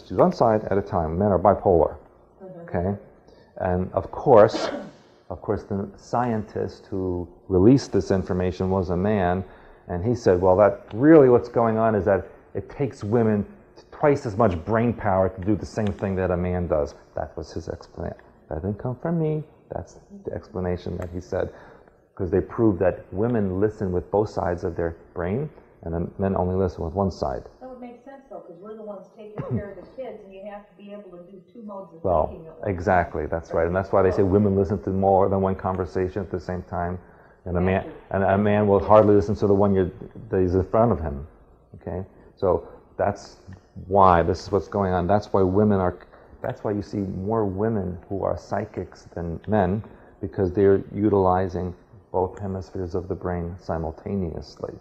choose one side at a time. Men are bipolar, okay? And of course, the scientist who released this information was a man, and he said, well, that really what's going on is that it takes women twice as much brain power to do the same thing that a man does. That was his explanation. That didn't come from me. That's the explanation that he said, because they proved that women listen with both sides of their brain, and then men only listen with one side. That would make sense, though, because we're the ones taking care of the kids, and you have to be able to do two modes of thinking. Well, exactly, that's right, and that's why they say women listen to more than one conversation at the same time, and a man will hardly listen to the one that is in front of him. Okay, so that's why this is what's going on. That's why that's why you see more women who are psychics than men, because they're utilizing both hemispheres of the brain simultaneously.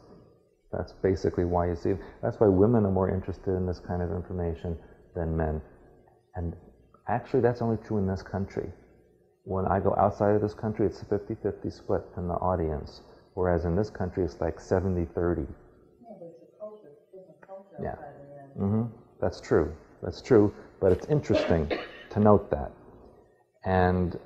That's basically why you see. That's why women are more interested in this kind of information than men. And actually, that's only true in this country. When I go outside of this country, it's a 50-50 split in the audience, whereas in this country, it's like 70-30. Yeah, but it's a culture, different culture. Yeah. That's true. That's true. But it's interesting to note that. And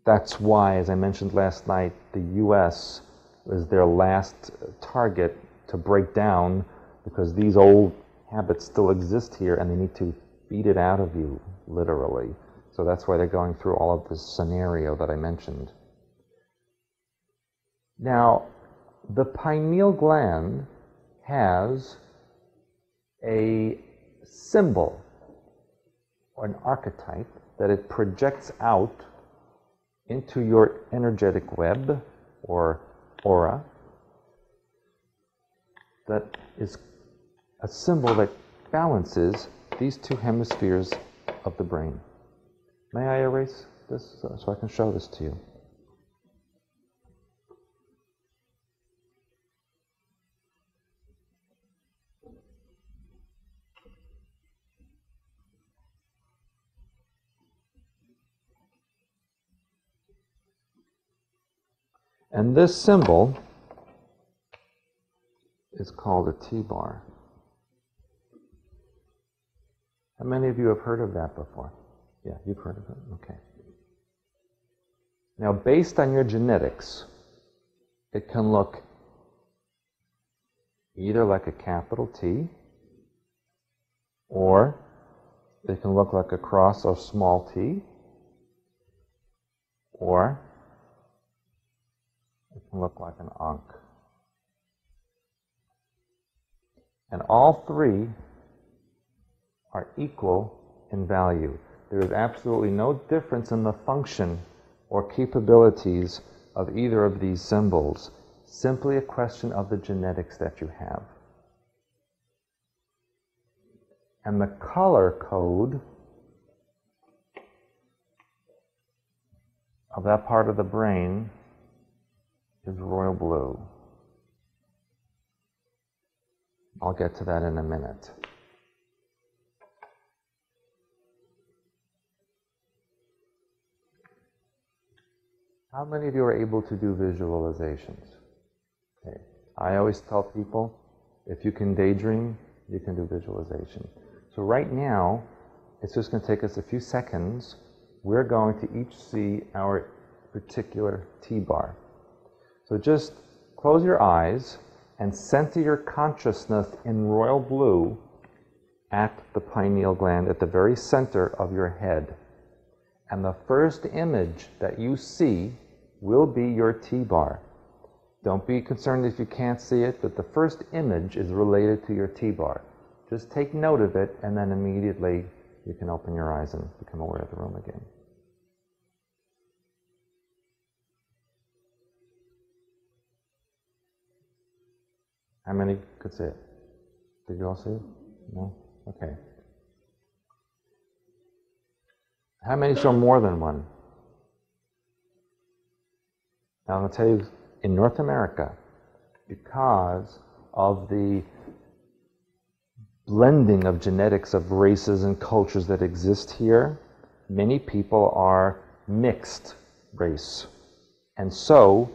that's why, as I mentioned last night, the U.S. was their last target to break down, because these old habits still exist here and they need to beat it out of you, literally. So that's why they're going through all of this scenario that I mentioned. Now, the pineal gland has a symbol or an archetype that it projects out into your energetic web or aura, that is a symbol that balances these two hemispheres of the brain. May I erase this so I can show this to you? And this symbol is called a T-bar. How many of you have heard of that before? Yeah, you've heard of it? Okay. Now, based on your genetics, it can look either like a capital T, or it can look like a cross or small t, or it can look like an ankh. And all three are equal in value. There is absolutely no difference in the function or capabilities of either of these symbols. Simply a question of the genetics that you have. And the color code of that part of the brain is royal blue. I'll get to that in a minute. How many of you are able to do visualizations? Okay. I always tell people, if you can daydream, you can do visualization. So right now, it's just going to take us a few seconds. We're going to each see our particular T-bar. So just close your eyes and center your consciousness in royal blue at the pineal gland, at the very center of your head. And the first image that you see will be your T-bar. Don't be concerned if you can't see it, but the first image is related to your T-bar. Just take note of it, and then immediately you can open your eyes and become aware of the room again. How many could see it? Did you all see it? No? Okay. How many saw more than one? Now I'm going to tell you, in North America, because of the blending of genetics of races and cultures that exist here, many people are mixed race. And so,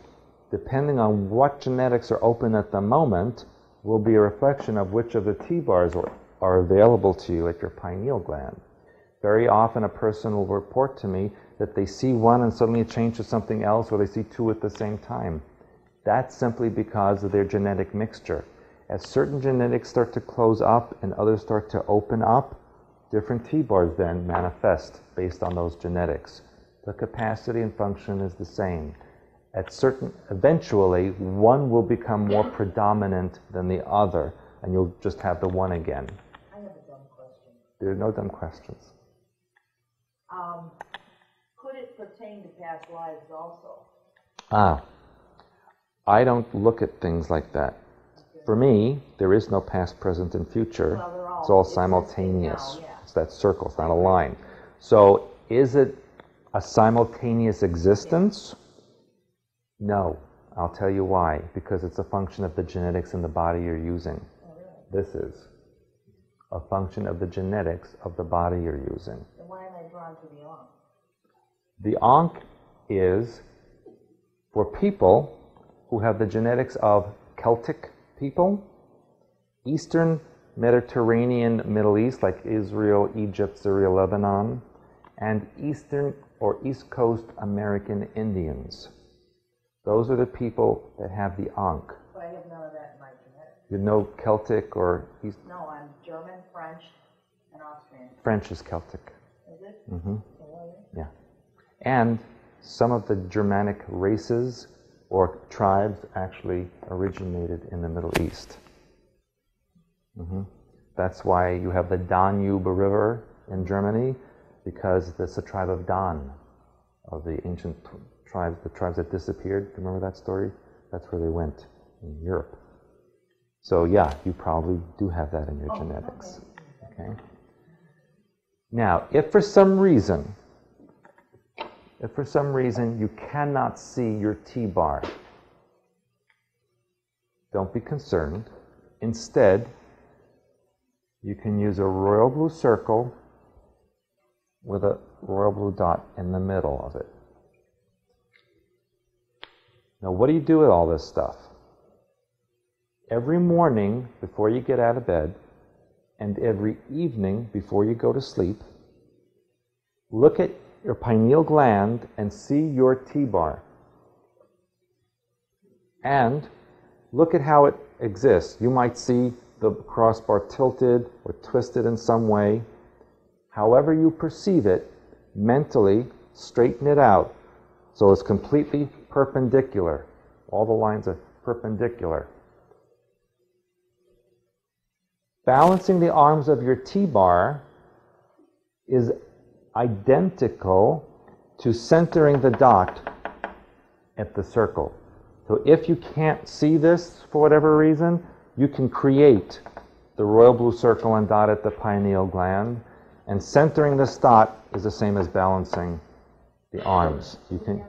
depending on what genetics are open at the moment, will be a reflection of which of the T-bars are available to you at your pineal gland. Very often a person will report to me that they see one and suddenly it changes to something else, or they see two at the same time. That's simply because of their genetic mixture. As certain genetics start to close up and others start to open up, different T-bars then manifest based on those genetics. The capacity and function is the same. Eventually, one will become more predominant than the other, and you'll just have the one again. I have a dumb question. There are no dumb questions. Could it pertain to past lives also? I don't look at things like that. Okay. For me, there is no past, present, and future. Well, it's all simultaneous. Now, yeah. It's that circle, it's not a line. So, is it a simultaneous existence? No. I'll tell you why. Because it's a function of the genetics in the body you're using. Oh, really? This is a function of the genetics of the body you're using. Then why am I drawn to the Ankh? The Ankh is for people who have the genetics of Celtic people, Eastern Mediterranean Middle East, like Israel, Egypt, Syria, Lebanon, and Eastern or East Coast American Indians. Those are the people that have the Ankh. But I have none of that in my genetics. You know Celtic or East? No, I'm German, French, and Austrian. French is Celtic. Is it? Mm-hmm. Oh, yeah. And some of the Germanic races or tribes actually originated in the Middle East. Mm-hmm. That's why you have the Danube River in Germany, because that's the tribe of Dan, of the ancient tribes, the tribes that disappeared. Remember that story? That's where they went, in Europe. So yeah, you probably do have that in your genetics. Okay. Now, if for some reason you cannot see your T-bar, don't be concerned. Instead, you can use a royal blue circle with a royal blue dot in the middle of it. Now, what do you do with all this stuff? Every morning before you get out of bed, and every evening before you go to sleep, look at your pineal gland and see your T-bar. And look at how it exists. You might see the crossbar tilted or twisted in some way. However you perceive it, mentally straighten it out so it's completely perpendicular. All the lines are perpendicular. Balancing the arms of your T-bar is identical to centering the dot at the circle. So if you can't see this for whatever reason, you can create the royal blue circle and dot at the pineal gland, and centering this dot is the same as balancing the arms. You can,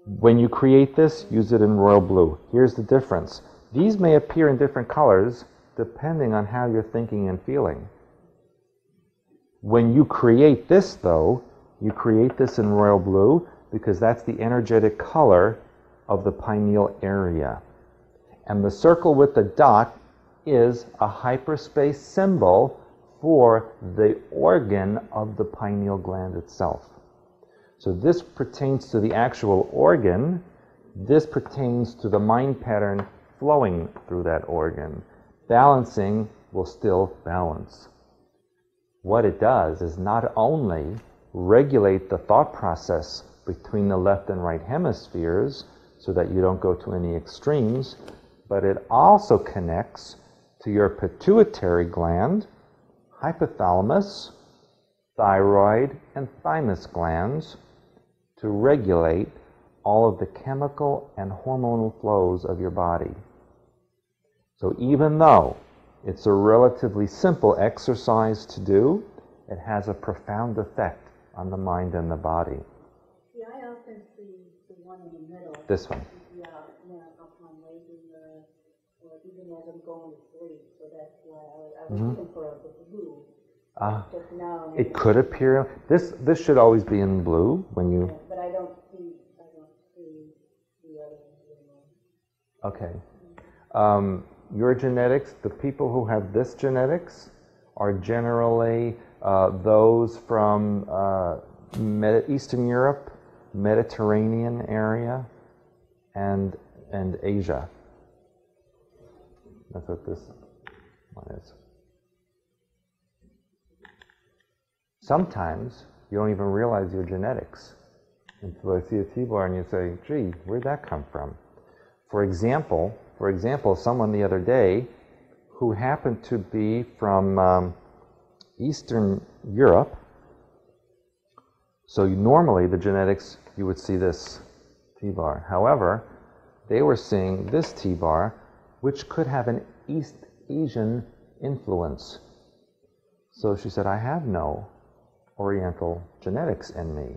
when you create this, use it in royal blue. Here's the difference. These may appear in different colors depending on how you're thinking and feeling. When you create this, though, you create this in royal blue because that's the energetic color of the pineal area. And the circle with the dot is a hyperspace symbol for the organ of the pineal gland itself. So this pertains to the actual organ. This pertains to the mind pattern flowing through that organ. Balancing will still balance. What it does is not only regulate the thought process between the left and right hemispheres so that you don't go to any extremes, but it also connects to your pituitary gland, hypothalamus, thyroid, and thymus glands to regulate all of the chemical and hormonal flows of your body. So even though it's a relatively simple exercise to do, it has a profound effect on the mind and the body. Yeah, I often see the one in the middle. This one. Yeah, up my leg or even as I'm going to sleep. So that's why I was looking for the blue. Just now. It could appear. This should always be in blue when you. Yeah, but I don't see the other one anymore. Okay. your genetics, the people who have this genetics are generally those from Eastern Europe, Mediterranean area, and Asia. That's what this one is. Sometimes you don't even realize your genetics until I see a T-bar and you say, gee, where'd that come from? For example, someone the other day who happened to be from Eastern Europe, so normally the genetics, you would see this T-bar. However, they were seeing this T-bar, which could have an East Asian influence. So she said, I have no Oriental genetics in me.